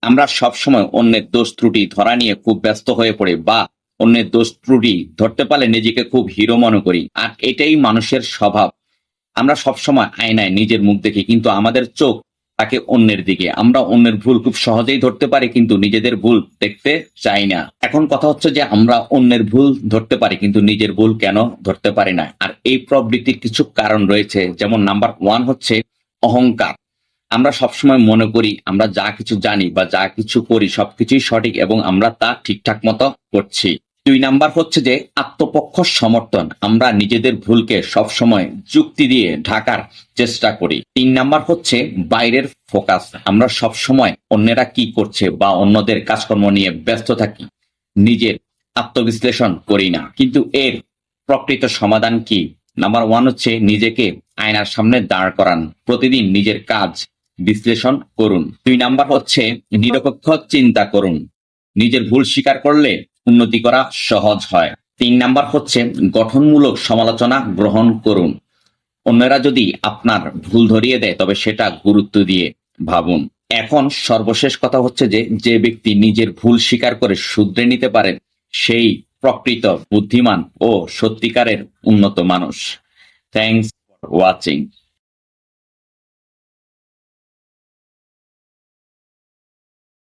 আমরা সবসময় অন্যের দোষ ত্রুটি ধরা নিয়ে খুব ব্যস্ত হয়ে পড়ি, বা অন্যের দোষ ত্রুটি ধরতে পারলে নিজেকে খুব হিরো মনে করি। আর এটাই মানুষের স্বভাব। আমরা সবসময় আয়নায় নিজের মুখ দেখি, কিন্তু আমাদের চোখ থাকে অন্যের দিকে। আমরা অন্যের ভুল খুব সহজেই ধরতে পারি, কিন্তু নিজেদের ভুল দেখতে চাই না। এখন কথা হচ্ছে যে আমরা অন্যের ভুল ধরতে পারি, কিন্তু নিজের ভুল কেন ধরতে পারি না? আর এই প্রবৃত্তির কিছু কারণ রয়েছে। যেমন নাম্বার 1 হচ্ছে অহংকার। আমরা সবসময় মনে করি আমরা যা কিছু জানি বা যা কিছু করি সবকিছুই সঠিক এবং আমরা তা ঠিকঠাক মতো করছি। 2 নাম্বার হচ্ছে যে আত্মপক্ষ সমর্থন। আমরা নিজেদের ভুলকে সবসময় যুক্তি দিয়ে ঢাকার চেষ্টা করি। 3 নাম্বার হচ্ছে বাইরের ফোকাস। আমরা সবসময় অন্যেরা কি করছে বা অন্যদের কাজকর্ম নিয়ে ব্যস্ত থাকি, নিজের আত্মবিশ্লেষণ করি না। কিন্তু এর প্রকৃত সমাধান কি? নাম্বার 1 হচ্ছে নিজেকে আয়নার সামনে দাঁড় করান, প্রতিদিন নিজের কাজ বিশ্লেষণ করুন। 2 নাম্বার হচ্ছে নিরপেক্ষ চিন্তা করুন। নিজের ভুল স্বীকার করলে উন্নতি করা সহজ হয়। 3 নাম্বার হচ্ছে গঠনমূলক সমালোচনা গ্রহণ করুন। অন্যরা যদি আপনার ভুল ধরিয়ে দেয় তবে সেটা গুরুত্ব দিয়ে ভাবুন। এখন সর্বশেষ কথা হচ্ছে যে যে ব্যক্তি নিজের ভুল স্বীকার করে শুধরে নিতে পারে সেই প্রকৃত বুদ্ধিমান ও সত্যিকারের উন্নত মানুষ। Thanks for watching.